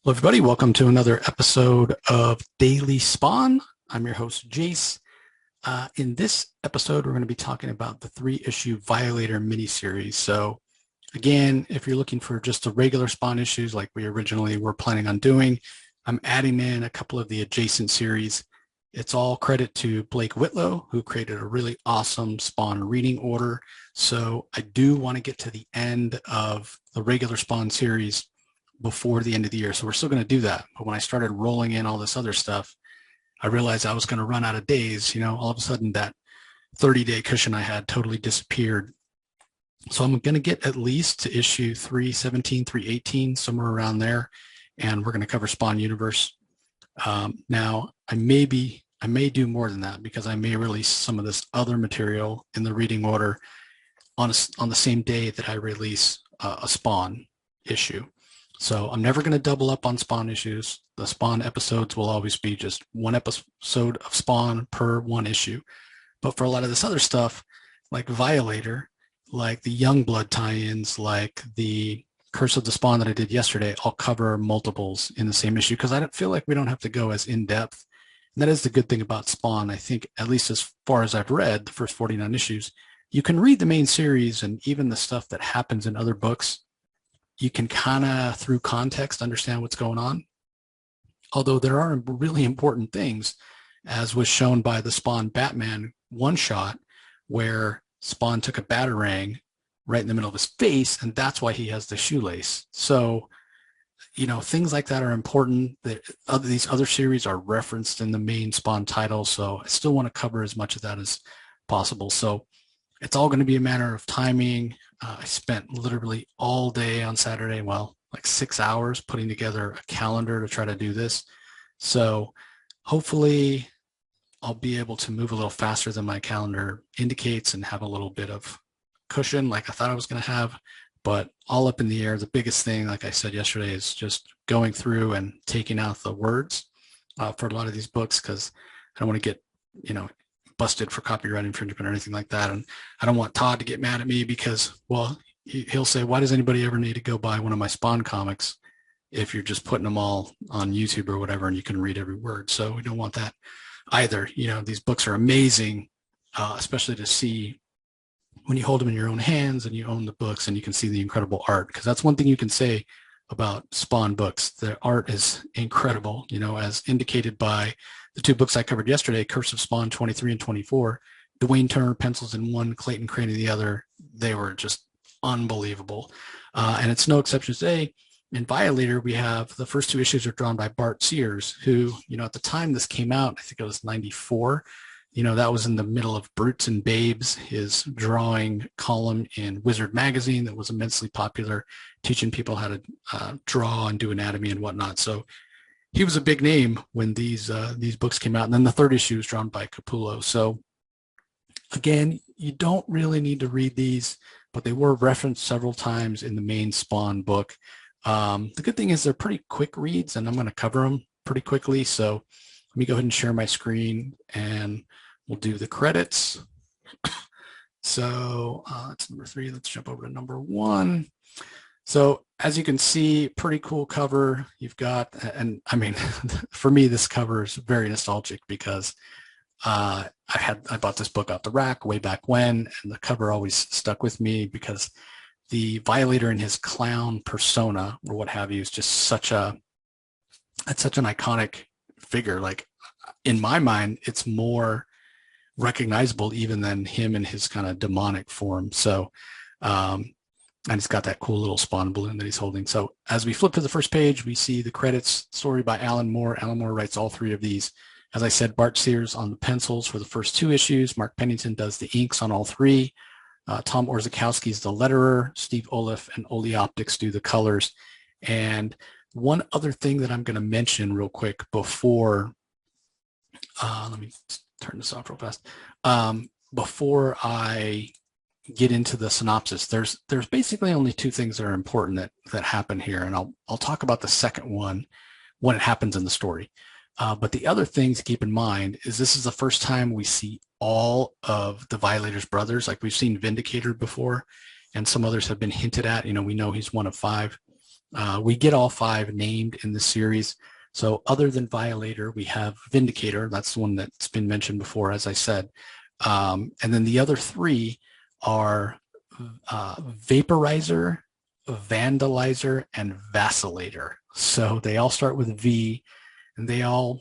Hello, everybody. Welcome to another episode of Daily Spawn. I'm your host, Jace. In this episode, we're going to be talking about the three-issue Violator miniseries. So, again, if you're looking for just the regular Spawn issues like we originally were planning on doing, I'm adding in a couple of the adjacent series. It's all credit to Blake Whitlow, who created a really awesome Spawn reading order. So I do want to get to the end of the regular Spawn series before the end of the year. So we're still going to do that. But when I started rolling in all this other stuff, I realized I was going to run out of days. All of a sudden that 30-day cushion I had totally disappeared. So I'm going to get at least to issue 317, 318, somewhere around there. And we're going to cover Spawn Universe. Now, I may do more than that because I may release some of this other material in the reading order on the same day that I release a Spawn issue. So I'm never going to double up on Spawn issues. The Spawn episodes will always be just one episode of Spawn per one issue. But for a lot of this other stuff, like Violator, like the Youngblood tie-ins, like the Curse of the Spawn that I did yesterday, I'll cover multiples in the same issue because I don't feel like we don't have to go as in-depth. And that is the good thing about Spawn. I think, at least as far as I've read, the first 49 issues, you can read the main series and even the stuff that happens in other books. You can kind of, through context, understand what's going on. Although there are really important things, as was shown by the Spawn Batman one-shot, where Spawn took a batarang right in the middle of his face, and that's why he has the shoelace. So, things like that are important. These other series are referenced in the main Spawn title, so I still want to cover as much of that as possible. So it's all going to be a matter of timing. I spent literally all day on Saturday, like 6 hours putting together a calendar to try to do this. So hopefully I'll be able to move a little faster than my calendar indicates and have a little bit of cushion like I thought I was going to have, but all up in the air. The biggest thing, like I said yesterday, is just going through and taking out the words for a lot of these books because I don't want to get, busted for copyright infringement or anything like that. And I don't want Todd to get mad at me because, he'll say, why does anybody ever need to go buy one of my Spawn comics if you're just putting them all on YouTube or whatever and you can read every word? So we don't want that either. These books are amazing, especially to see when you hold them in your own hands and you own the books and you can see the incredible art, because that's one thing you can say about Spawn books. The art is incredible, as indicated by the two books I covered yesterday, Curse of Spawn 23 and 24. Dwayne Turner pencils in one, Clayton Crane in the other. They were just unbelievable. And it's no exception today. In Violator, we have the first two issues are drawn by Bart Sears, who, at the time this came out, I think it was 94. That was in the middle of Brutes and Babes, his drawing column in Wizard magazine that was immensely popular, teaching people how to draw and do anatomy and whatnot. So he was a big name when these books came out. And then the third issue is drawn by Capullo. So again, you don't really need to read these, but they were referenced several times in the main Spawn book. The good thing is they're pretty quick reads, and I'm going to cover them pretty quickly. So let me go ahead and share my screen, and we'll do the credits. So that's number 3. Let's jump over to number 1. So as you can see, pretty cool cover. You've got, and I mean, for me, this cover is very nostalgic because I bought this book off the rack way back when, and the cover always stuck with me because the Violator in his clown persona or what have you is just such an iconic figure. Like, in my mind, it's more recognizable even than him in his kind of demonic form. So, and he's got that cool little Spawn balloon that he's holding. So as we flip to the first page, we see the credits, story by Alan Moore. Alan Moore writes all 3 of these. As I said, Bart Sears on the pencils for the first 2 issues. Mark Pennington does the inks on all 3. Tom Orzechowski is the letterer. Steve Oliff and Oli Optics do the colors. And one other thing that I'm going to mention real quick before, let me turn this off real fast. Before I get into the synopsis, there's basically only 2 things that are important that happen here, and I'll talk about the second one when it happens in the story. But the other thing to keep in mind is this is the first time we see all of the Violator's brothers. Like, we've seen Vindicator before, and some others have been hinted at. We know he's one of 5. We get all 5 named in the series. So other than Violator, we have Vindicator. That's the one that's been mentioned before, as I said. And then the other 3 are Vaporizer, Vandalizer, and Vacillator. So they all start with V, and they all,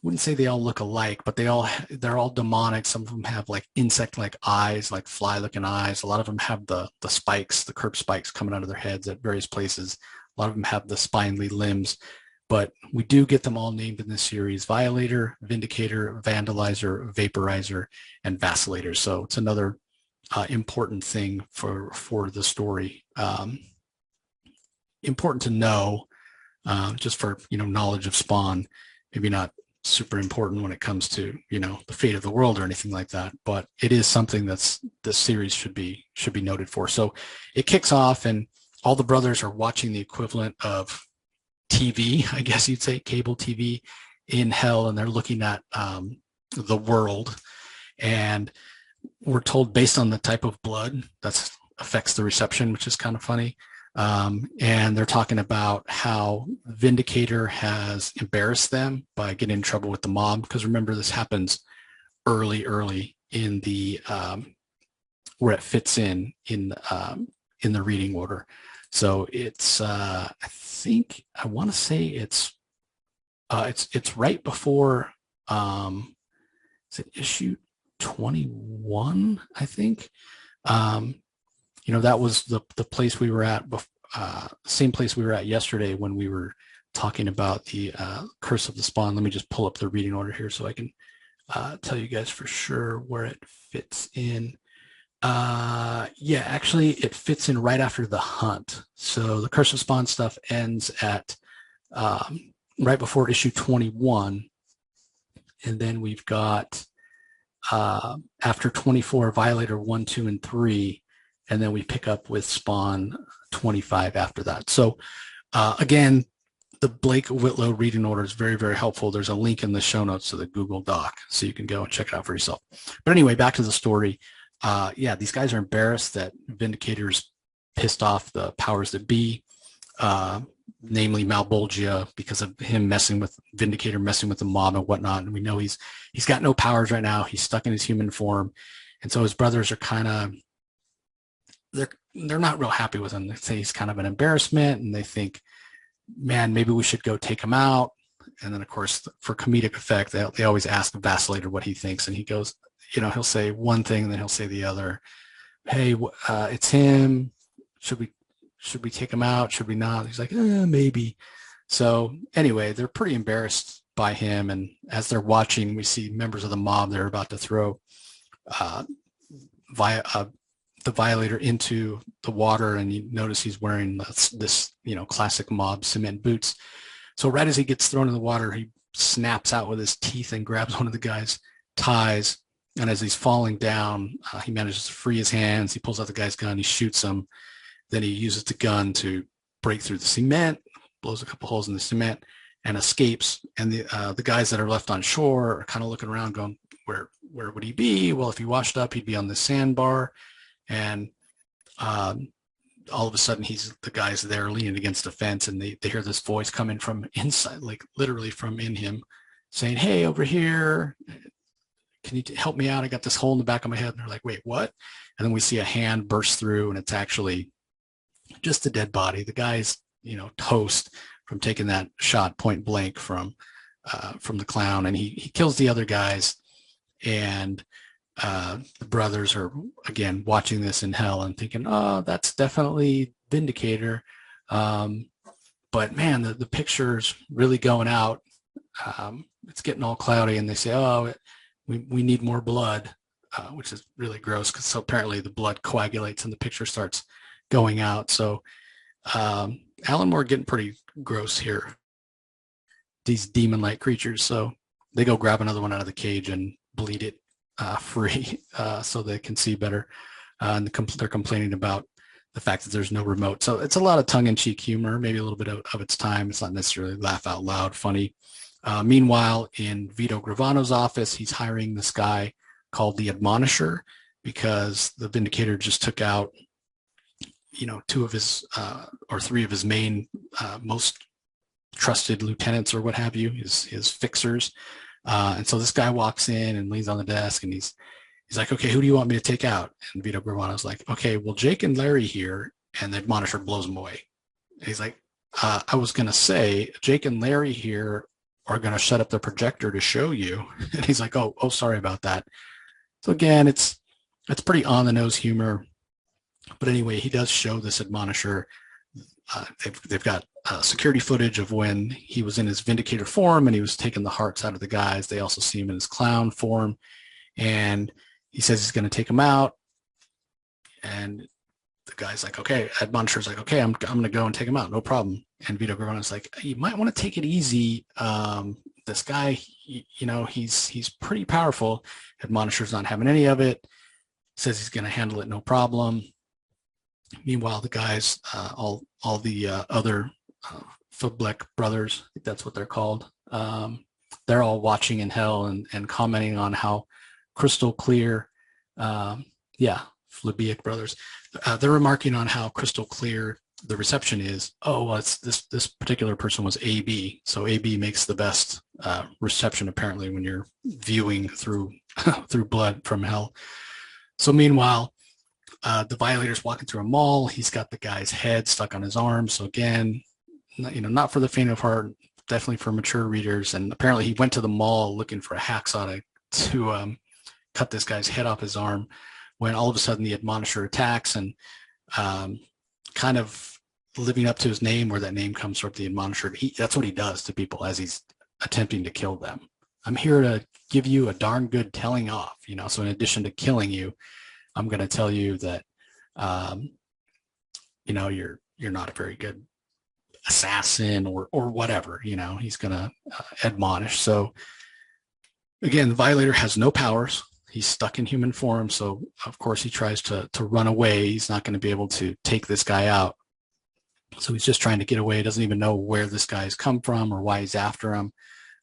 wouldn't say they all look alike, but they're all demonic. Some of them have like insect-like eyes, like fly-looking eyes. A lot of them have the spikes, the curved spikes coming out of their heads at various places. A lot of them have the spindly limbs. But we do get them all named in this series: Violator, Vindicator, Vandalizer, Vaporizer, and Vacillator. So it's another important thing for the story. Important to know, just for knowledge of Spawn. Maybe not super important when it comes to the fate of the world or anything like that, but it is something that's this series should be noted for. So it kicks off, and all the brothers are watching the equivalent of TV, I guess you'd say, cable TV in hell, and they're looking at the world, and we're told based on the type of blood that affects the reception, which is kind of funny. And they're talking about how Vindicator has embarrassed them by getting in trouble with the mob, because remember, this happens early in the where it fits in the reading order. So it's I want to say it's right before is it issue 21, I think. That was the place we were at, same place we were at yesterday when we were talking about the Curse of the Spawn. Let me just pull up the reading order here so I can tell you guys for sure where it fits in. Yeah, actually it fits in right after the hunt. So the Curse of Spawn stuff ends at right before issue 21. And then we've got after 24, Violator 1, 2, and 3. And then we pick up with Spawn 25 after that. So again, the Blake Whitlow reading order is very, very helpful. There's a link in the show notes to the Google Doc, so you can go and check it out for yourself. But anyway, back to the story. Yeah, these guys are embarrassed that Vindicator's pissed off the powers that be, namely Malebolgia, because of him Vindicator messing with the mob and whatnot. And we know he's got no powers right now. He's stuck in his human form. And so his brothers are kind of, they're not real happy with him. They say he's kind of an embarrassment, and they think, man, maybe we should go take him out. And then, of course, for comedic effect, they always ask Vacillator what he thinks, and he goes, he'll say one thing, and then he'll say the other. Hey, it's him. Should we take him out? Should we not? He's like, maybe. So anyway, they're pretty embarrassed by him, and as they're watching, we see members of the mob. They're about to throw the Violator into the water, and you notice he's wearing this classic mob cement boots. So right as he gets thrown in the water, he snaps out with his teeth and grabs one of the guy's ties. And as he's falling down, he manages to free his hands. He pulls out the guy's gun. He shoots him. Then he uses the gun to break through the cement, blows a couple holes in the cement, and escapes. And the guys that are left on shore are kind of looking around, going, "Where would he be?" Well, if he washed up, he'd be on the sandbar. And all of a sudden, the guy's there leaning against a fence, and they hear this voice coming from inside, like literally from in him, saying, "Hey, over here, can you help me out? I got this hole in the back of my head." And they're like, "Wait, what?" And then we see a hand burst through, and it's actually just a dead body. The guy's, toast from taking that shot point blank from the clown, and he kills the other guys. And the brothers are again watching this in hell and thinking, "Oh, that's definitely Vindicator." But man, the picture's really going out. It's getting all cloudy, and they say, "Oh, we need more blood," which is really gross, because so apparently the blood coagulates and the picture starts going out. So Alan Moore getting pretty gross here. These demon-like creatures. So they go grab another one out of the cage and bleed it free so they can see better. And they're complaining about the fact that there's no remote. So it's a lot of tongue-in-cheek humor, maybe a little bit of its time. It's not necessarily laugh out loud funny. Meanwhile, in Vito Gravano's office, he's hiring this guy called the Admonisher, because the Vindicator just took out two of his or three of his main most trusted lieutenants or what have you, his fixers. And so this guy walks in and leans on the desk, and he's like, okay, who do you want me to take out? And Vito Gravano's like, okay, well, Jake and Larry here. And the admonisher blows him away. And he's like, I was going to say, Jake and Larry here are going to shut up the projector to show you. And he's like, oh, sorry about that. So again, it's pretty on the nose humor. But anyway, he does show this admonisher. They've got security footage of when he was in his Vindicator form and he was taking the hearts out of the guys. They also see him in his clown form. And he says he's going to take him out. And the guy's like, okay, admonisher's like, okay, I'm going to go and take him out. No problem. And Vito Gravano's like, you might want to take it easy. This guy, he's pretty powerful. Admonisher's not having any of it. Says he's going to handle it no problem. Meanwhile, the guys, all the other Fubleck brothers, I think that's what they're called, they're all watching in hell and commenting on how crystal clear, Flebiac brothers, they're remarking on how crystal clear the reception is. Oh, well, it's this particular person was AB, so AB makes the best reception apparently when you're viewing through through blood from hell. So meanwhile, the Violator's walking through a mall. He's got the guy's head stuck on his arm. So again, not for the faint of heart, definitely for mature readers. And apparently he went to the mall looking for a hacksaw to cut this guy's head off his arm, when all of a sudden the admonisher attacks and kind of living up to his name, where that name comes from, the admonisher. That's what he does to people as he's attempting to kill them. I'm here to give you a darn good telling off, so in addition to killing you, I'm going to tell you that, you're not a very good assassin or whatever, he's going to admonish. So again, the Violator has no powers. He's stuck in human form. So of course he tries to run away. He's not going to be able to take this guy out. So he's just trying to get away. He doesn't even know where this guy's come from or why he's after him.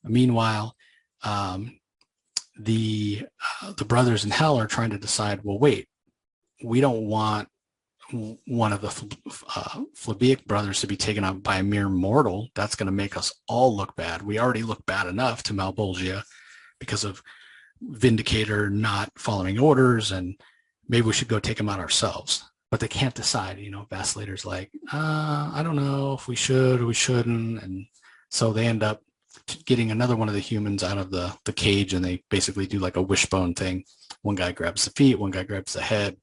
Meanwhile, the brothers in hell are trying to decide, well, wait, we don't want one of the Flebiac brothers to be taken out by a mere mortal. That's going to make us all look bad. We already look bad enough to Malebolgia because of Vindicator not following orders, and maybe we should go take him out ourselves. But they can't decide. Vacillator's like, I don't know if we should or we shouldn't. And so they end up getting another one of the humans out of the cage, and they basically do like a wishbone thing. One guy grabs the feet, one guy grabs the head.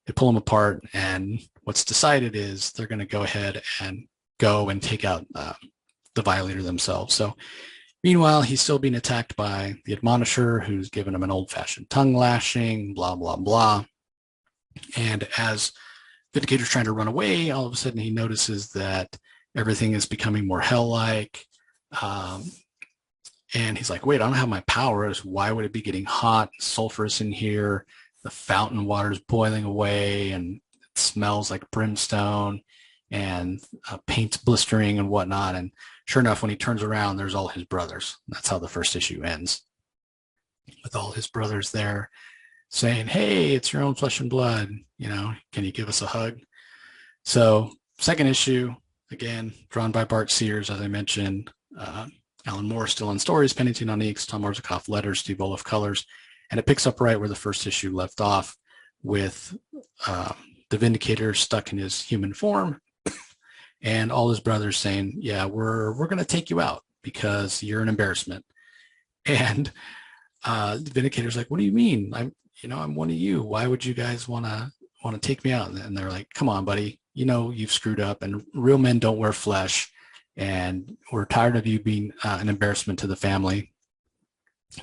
They pull them apart, and what's decided is they're going to go ahead and go and take out the Violator themselves. So meanwhile, he's still being attacked by the admonisher, who's giving him an old-fashioned tongue lashing, blah, blah, blah. And as Vindicator's trying to run away, all of a sudden he notices that everything is becoming more hell-like. And he's like, wait, I don't have my powers. Why would it be getting hot and sulfurous in here? The fountain water is boiling away, and it smells like brimstone, and paint's blistering and whatnot. And sure enough, when he turns around, there's all his brothers. That's how the first issue ends, with all his brothers there saying, hey, it's your own flesh and blood. Can you give us a hug? So second issue, again, drawn by Bart Sears, as I mentioned. Alan Moore still on stories, Pennington on inks, Tom Orzechowski letters, Steve Oliff colors. And it picks up right where the first issue left off, with the Vindicator stuck in his human form and all his brothers saying, yeah, we're going to take you out because you're an embarrassment. And the Vindicator's like, what do you mean? I'm one of you. Why would you guys want to take me out? And they're like, come on, buddy. You've screwed up, and real men don't wear flesh, and we're tired of you being an embarrassment to the family.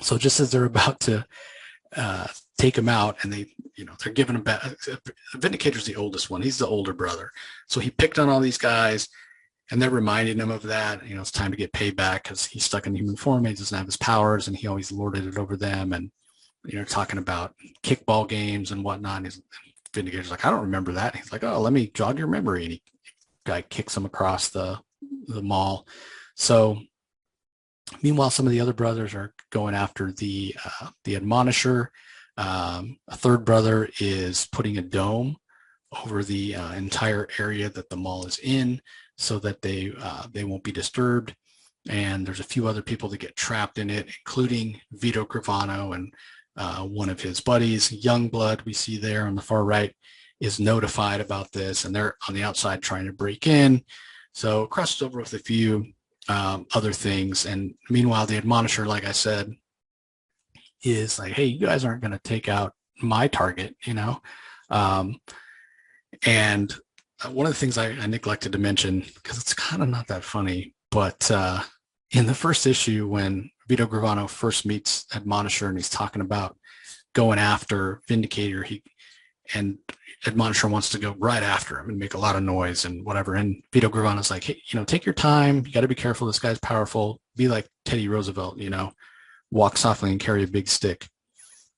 So just as they're about to take him out, and they're giving him back. Vindicator's the oldest one. He's the older brother. So he picked on all these guys, and they're reminding him of that. It's time to get paid back because he's stuck in human form. He doesn't have his powers, and he always lorded it over them. And talking about kickball games and whatnot. And Vindicator's like, I don't remember that. And he's like, oh, let me jog your memory. And guy kicks him across the mall. So meanwhile, some of the other brothers are going after the admonisher. A third brother is putting a dome over the entire area that the mall is in, so that they won't be disturbed. And there's a few other people that get trapped in it, including Vito Gravano and one of his buddies, Youngblood, we see there on the far right, is notified about this, and they're on the outside trying to break in. So it crosses over with a few other things. And meanwhile, the Admonisher, like I said, is like, hey, you guys aren't going to take out my target, you know? And one of the things I neglected to mention, because it's kind of not that funny, but in the first issue, when Vito Gravano first meets Admonisher and he's talking about going after Vindicator, and Admonisher wants to go right after him and make a lot of noise and whatever. And Vito Gravano's like, hey, you know, take your time. You got to be careful. This guy's powerful. Be like Teddy Roosevelt, you know, walk softly and carry a big stick.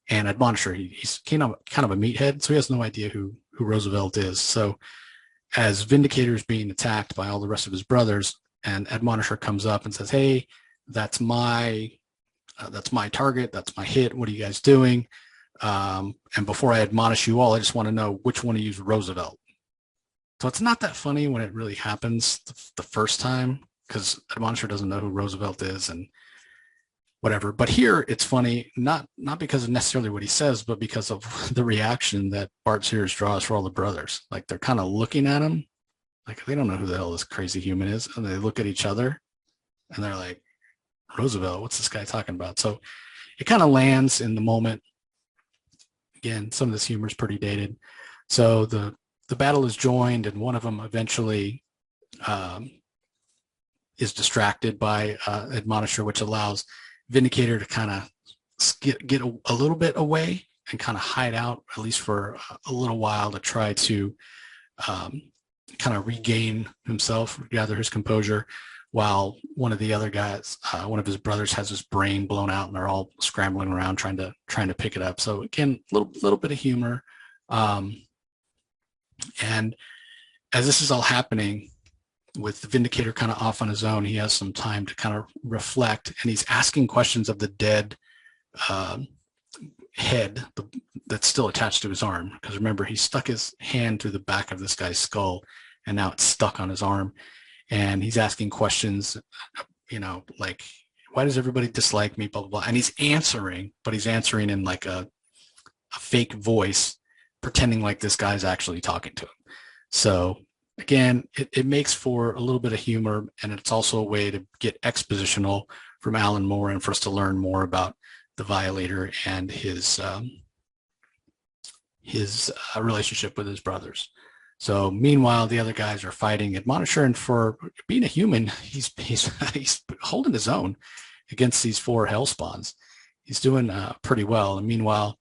And Admonisher, he's kind of a meathead, so he has no idea who Roosevelt is. So as Vindicator is being attacked by all the rest of his brothers, and Admonisher comes up and says, hey, that's my target. That's my hit. What are you guys doing? And before I admonish you all, I just want to know which one of you is Roosevelt. So it's not that funny when it really happens the first time, because Admonisher doesn't know who Roosevelt is and whatever. But here it's funny, not because of necessarily what he says, but because of the reaction that Bart Sears draws for all the brothers. Like, they're kind of looking at him like they don't know who the hell this crazy human is. And they look at each other and they're like, Roosevelt, what's this guy talking about? So it kind of lands in the moment. Again, some of this humor is pretty dated. So the battle is joined, and one of them eventually is distracted by Admonisher, which allows Vindicator to kind of get a little bit away and kind of hide out, at least for a little while, to try to kind of regain himself, gather his composure, while one of the other guys, one of his brothers, has his brain blown out, and they're all scrambling around trying to pick it up. So again, little bit of humor. And as this is all happening, with the Vindicator kind of off on his own, he has some time to kind of reflect, and he's asking questions of the dead head that's still attached to his arm. Because remember, he stuck his hand through the back of this guy's skull, and now it's stuck on his arm. And he's asking questions, you know, like, why does everybody dislike me, blah, blah, blah. And he's answering, but he's answering in like a fake voice, pretending like this guy's actually talking to him. So again, it makes for a little bit of humor, and it's also a way to get expositional from Alan Moore and for us to learn more about the Violator and his relationship with his brothers. So meanwhile, the other guys are fighting Admonisher, and for being a human, he's holding his own against these 4 hellspawns. He's doing pretty well. And meanwhile,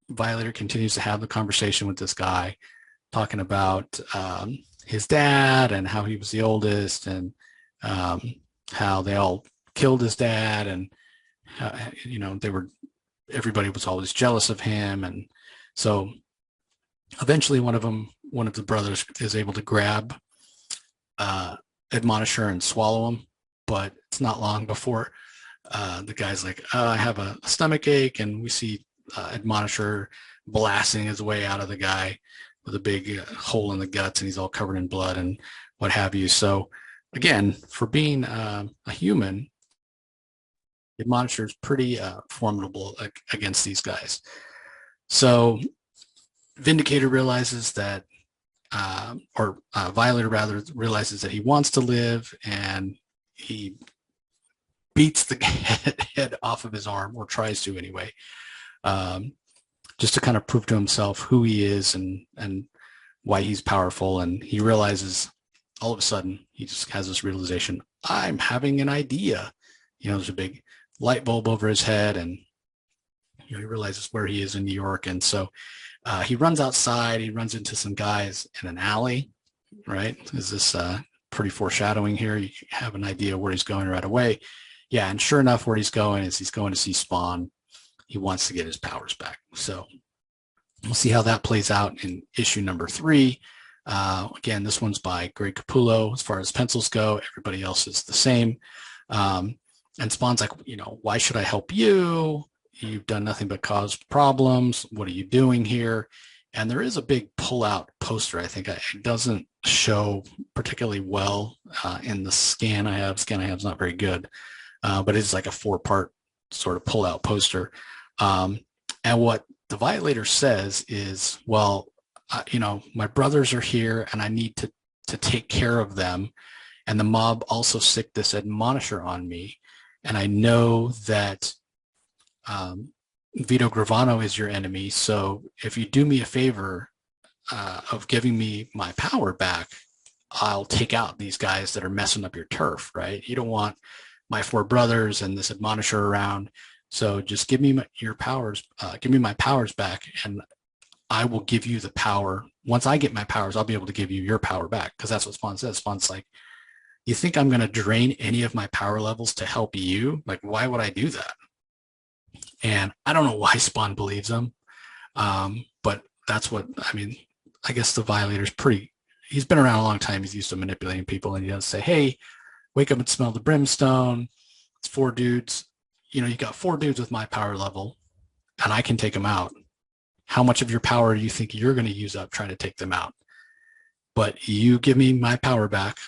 Violator continues to have the conversation with this guy, talking about his dad and how he was the oldest, and how they all killed his dad, and you know, everybody was always jealous of him. And so eventually one of the brothers is able to grab Admonisher and swallow him, but it's not long before the guy's like, I have a stomach ache, and we see Admonisher blasting his way out of the guy with a big hole in the guts, and he's all covered in blood and what have you. So again, for being a human, Admonisher is pretty formidable against these guys. So Vindicator realizes that, Violator rather, realizes that he wants to live, and he beats the head off of his arm, or tries to anyway, just to kind of prove to himself who he is and why he's powerful. And he realizes, all of a sudden, he just has this realization, I'm having an idea. You know, there's a big light bulb over his head, and you know, he realizes where he is in New York. And so he runs outside. He runs into some guys in an alley, right? Is this pretty foreshadowing here? You have an idea where he's going right away. Yeah, and sure enough, where he's going is he's going to see Spawn. He wants to get his powers back. So we'll see how that plays out in issue number 3. Again, this one's by Greg Capullo. As far as pencils go, everybody else is the same. And Spawn's like, you know, why should I help you? You've done nothing but cause problems. What are you doing here? And there is a big pull-out poster. I think it doesn't show particularly well in the scan I have. Scan I have is not very good, but it's like a 4-part sort of pull-out poster. And what the Violator says is, well, my brothers are here, and I need to take care of them. And the mob also sicked this admonisher on me, and I know that Vito Gravano is your enemy. So if you do me a favor of giving me my power back, I'll take out these guys that are messing up your turf, right? You don't want my 4 brothers and this admonisher around. So just give me your powers, give me my powers back, and I will give you the power. Once I get my powers, I'll be able to give you your power back, because that's what Spawn says. Spawn's like, you think I'm going to drain any of my power levels to help you? Like, why would I do that? And I don't know why Spawn believes him, but that's what, I mean, I guess the Violator's he's been around a long time. He's used to manipulating people, and he does say, hey, wake up and smell the brimstone. It's 4 dudes. You got 4 dudes with my power level, and I can take them out. How much of your power do you think you're going to use up trying to take them out? But you give me my power back,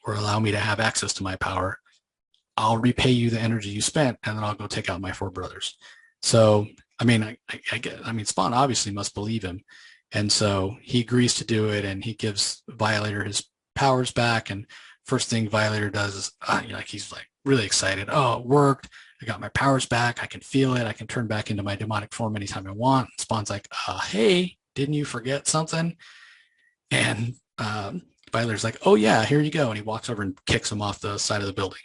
or allow me to have access to my power, I'll repay you the energy you spent, and then I'll go take out my 4 brothers. So, I mean, Spawn obviously must believe him. And so he agrees to do it, and he gives Violator his powers back. And first thing Violator does is, he's like really excited. Oh, it worked. I got my powers back. I can feel it. I can turn back into my demonic form anytime I want. Spawn's like, hey, didn't you forget something? And Violator's like, oh yeah, here you go. And he walks over and kicks him off the side of the building.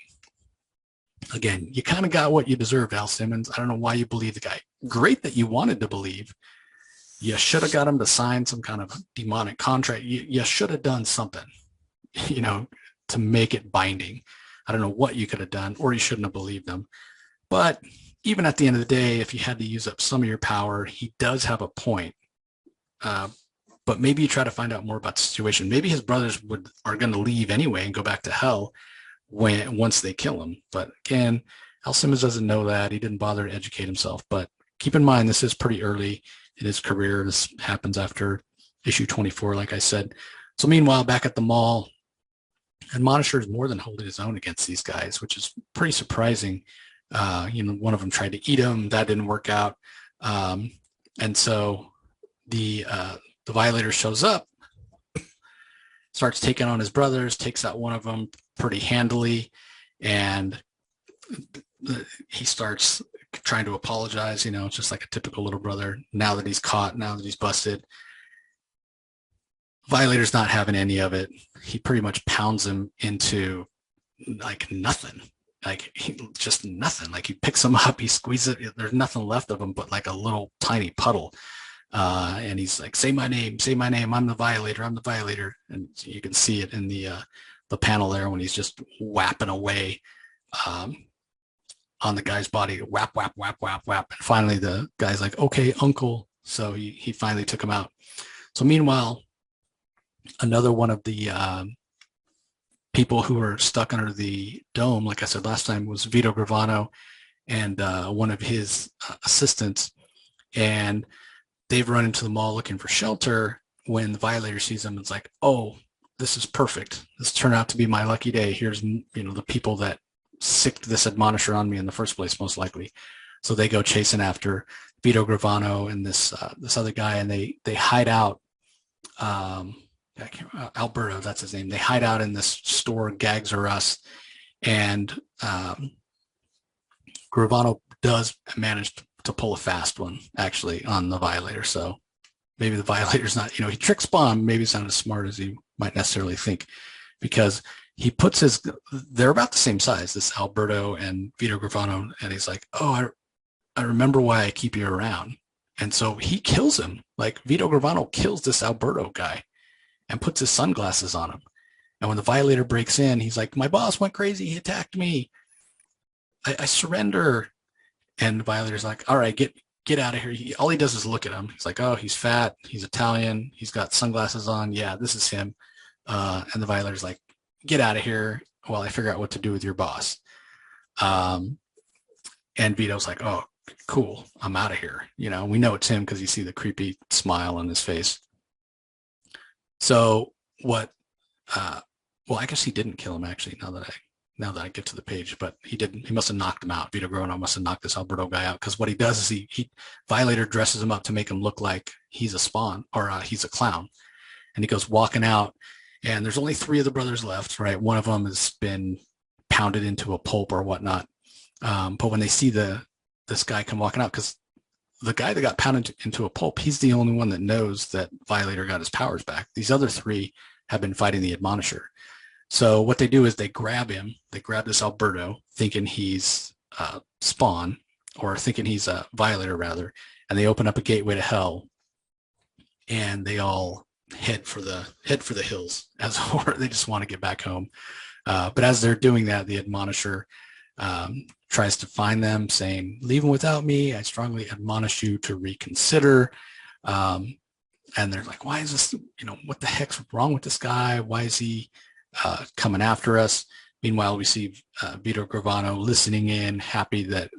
Again, you kind of got what you deserved, Al Simmons. I don't know why you believe the guy. Great that you wanted to believe. You should have got him to sign some kind of demonic contract. You should have done something, to make it binding. I don't know what you could have done, or you shouldn't have believed them. But even at the end of the day, if you had to use up some of your power, he does have a point. But maybe you try to find out more about the situation. Maybe his brothers are going to leave anyway and go back to hell once they kill him. But again, Al Simmons doesn't know that. He didn't bother to educate himself. But keep in mind, this is pretty early in his career. This happens after issue 24, like I said. So meanwhile, back at the mall, Admonisher is more than holding his own against these guys, which is pretty surprising. One of them tried to eat him. That didn't work out. And so the Violator shows up, starts taking on his brothers, takes out one of them pretty handily, and he starts trying to apologize. It's just like a typical little brother. Now that he's caught, now that he's busted, Violator's not having any of it. He pretty much pounds him into like nothing. Just nothing. Like he picks him up, he squeezes it. There's nothing left of him but like a little tiny puddle. And he's like, say my name, I'm the Violator. And you can see it in the panel there when he's just whapping away on the guy's body. Whap, whap, whap, whap, whap. And finally the guy's like, okay, uncle. So he finally took him out. So meanwhile, another one of the people who were stuck under the dome, like I said last time, was Vito Gravano and one of his assistants. And they've run into the mall looking for shelter when the Violator sees them. It's like, oh, this is perfect. This turned out to be my lucky day. Here's, the people that sicked this admonisher on me in the first place, most likely. So they go chasing after Vito Gravano and this other guy, and they hide out. Alberto, that's his name. They hide out in this store, Gags R Us, and Gravano does manage to pull a fast one, actually, on the Violator. So maybe the Violator's not, he tricks Spawn. Maybe he's not as smart as he might necessarily think, because he puts they're about the same size, this Alberto and Vito Gravano, and he's like, oh, I remember why I keep you around. And so he kills him. Like Vito Gravano kills this Alberto guy and puts his sunglasses on him. And when the Violator breaks in, he's like, my boss went crazy. He attacked me. I surrender. And the Violator's like, all right, get out of here. All he does is look at him. He's like, oh, he's fat. He's Italian. He's got sunglasses on. Yeah, this is him. And the Violator's like, get out of here while I figure out what to do with your boss. And Vito's like, oh, cool, I'm out of here. We know it's him because you see the creepy smile on his face. So what? Uh, well, I guess he didn't kill him actually. Now that I get to the page, but he didn't. He must have knocked him out. Vito Grono must have knocked this Alberto guy out because what he does is he Violator dresses him up to make him look like he's a spawn or he's a clown, and he goes walking out. And there's only three of the brothers left, right? One of them has been pounded into a pulp or whatnot. But when they see this guy come walking out, because the guy that got pounded into a pulp, he's the only one that knows that Violator got his powers back. These other three have been fighting the Admonisher. So what they do is they grab him. They grab this Alberto, thinking he's Spawn, or thinking he's a Violator rather, and they open up a gateway to hell, and they all head for the hills as a horror. They just want to get back home. But as they're doing that, the Admonisher tries to find them, saying, "Leave them without me. I strongly admonish you to reconsider." And they're like, "Why is this? What the heck's wrong with this guy? Why is he coming after us?" Meanwhile, we see Vito Gravano listening in, happy that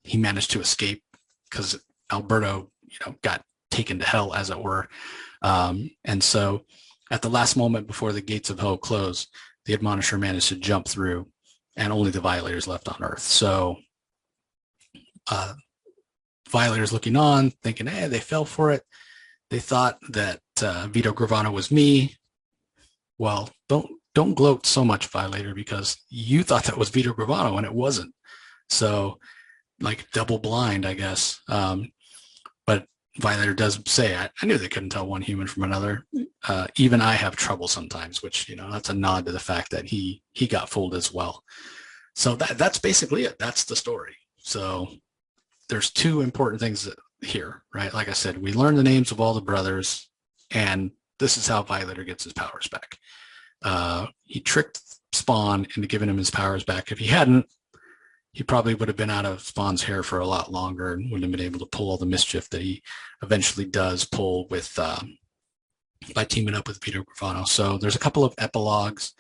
he managed to escape because Alberto, got taken to hell, as it were. And so at the last moment before the gates of hell close, the Admonisher managed to jump through, and only the Violators left on Earth. So Violators looking on, thinking, hey, they fell for it. They thought that Vito Gravano was me. Well, don't gloat so much, Violator, because you thought that was Vito Gravano and it wasn't. So, like, double blind, I guess. But Violator does say, I knew they couldn't tell one human from another. Even I have trouble sometimes, which, that's a nod to the fact that he got fooled as well. So that's basically it. That's the story. So there's two important things here, right? Like I said, we learn the names of all the brothers, and this is how Violator gets his powers back. He tricked Spawn into giving him his powers back. If he hadn't, he probably would have been out of Spawn's hair for a lot longer and wouldn't have been able to pull all the mischief that he eventually does pull with by teaming up with Vito Gravano. So there's a couple of epilogues.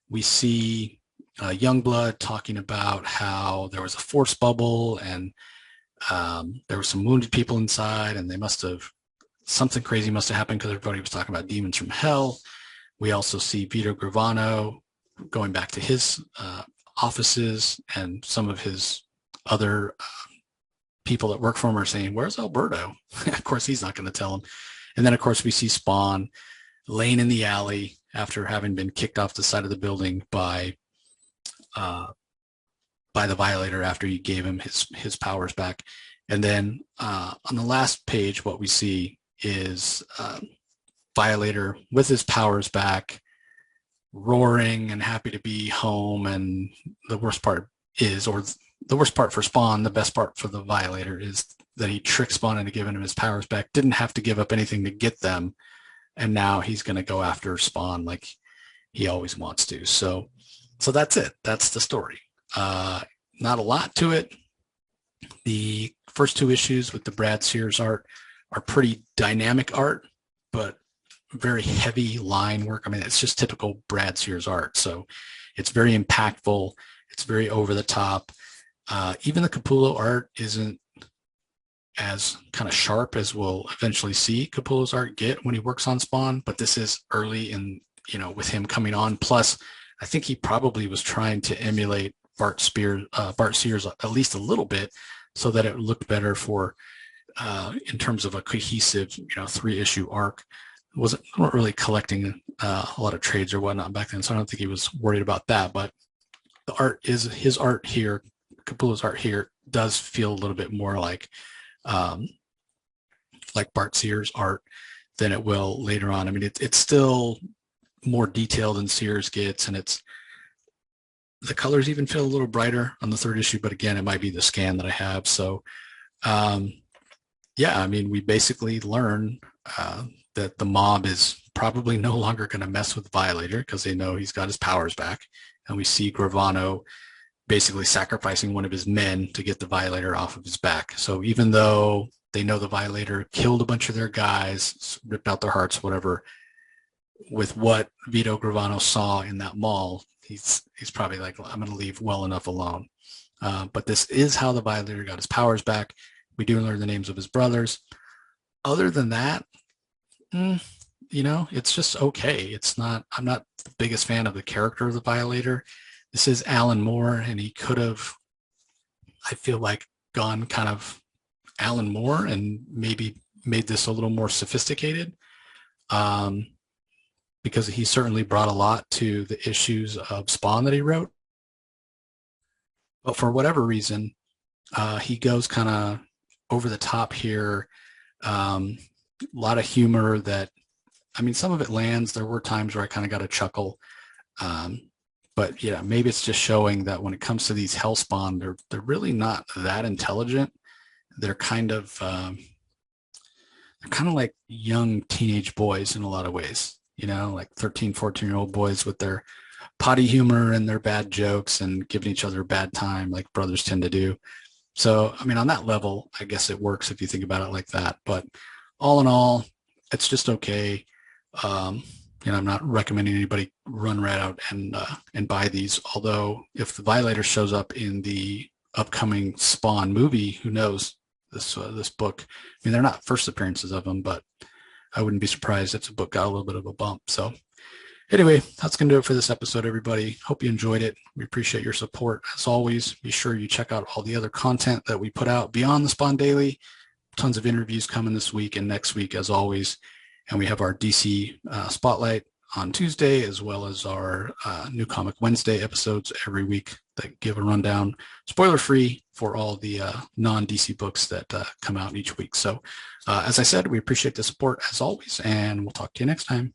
We see Youngblood talking about how there was a force bubble and there were some wounded people inside, and something crazy must have happened because everybody was talking about demons from hell. We also see Vito Gravano going back to his offices, and some of his other people that work for him are saying, where's Alberto? Of course, he's not going to tell him. And then, of course, we see Spawn laying in the alley after having been kicked off the side of the building by the Violator after he gave him his powers back. And then on the last page, what we see is Violator with his powers back, roaring and happy to be home. And the worst part for Spawn, the best part for the Violator, is that he tricked Spawn into giving him his powers back, didn't have to give up anything to get them, and now he's going to go after Spawn like he always wants to. So that's it. That's the story. Not a lot to it. The first two issues with the Brad Sears art are pretty dynamic art, but very heavy line work. I mean, it's just typical Brad Sears art. So it's very impactful. It's very over the top. Even the Capullo art isn't as kind of sharp as we'll eventually see Capullo's art get when he works on Spawn, but this is early in, with him coming on. Plus, I think he probably was trying to emulate Bart Sears at least a little bit, so that it looked better for in terms of a cohesive 3-issue arc. Weren't really collecting a lot of trades or whatnot back then, so I don't think he was worried about that. But the art is his art here. Capullo's art here does feel a little bit more like Bart Sears art than it will later on. I mean, it's still more detailed than Sears gets, and the colors even feel a little brighter on the 3rd issue, but again, it might be the scan that I have. So yeah, I mean, we basically learn that the mob is probably no longer going to mess with Violator because they know he's got his powers back. And we see Gravano basically sacrificing one of his men to get the Violator off of his back. So even though they know the Violator killed a bunch of their guys, ripped out their hearts, whatever, with what Vito Gravano saw in that mall, he's probably like, I'm going to leave well enough alone. But this is how the Violator got his powers back. We do learn the names of his brothers. Other than that, it's just okay. I'm not the biggest fan of the character of the Violator. This is Alan Moore, and he could have, I feel like, gone kind of Alan Moore and maybe made this a little more sophisticated, because he certainly brought a lot to the issues of Spawn that he wrote. But for whatever reason, he goes kind of over the top here. A lot of humor that, I mean, some of it lands. There were times where I kind of got a chuckle. But yeah, maybe it's just showing that when it comes to these Hellspawn, they're really not that intelligent. They're kind of like young teenage boys in a lot of ways, like 13, 14-year-old boys with their potty humor and their bad jokes and giving each other a bad time like brothers tend to do. So, I mean, on that level, I guess it works if you think about it like that. But all in all, it's just okay. I'm not recommending anybody run right out and buy these. Although if the Violator shows up in the upcoming Spawn movie, who knows? This book. I mean, they're not first appearances of him, but I wouldn't be surprised if the book got a little bit of a bump. So anyway, that's going to do it for this episode, everybody. Hope you enjoyed it. We appreciate your support. As always, be sure you check out all the other content that we put out beyond the Spawn Daily. Tons of interviews coming this week and next week, as always. And we have our DC Spotlight on Tuesday, as well as our New Comic Wednesday episodes every week that give a rundown, spoiler-free, for all the non-DC books that come out each week. So as I said, we appreciate the support as always, and we'll talk to you next time.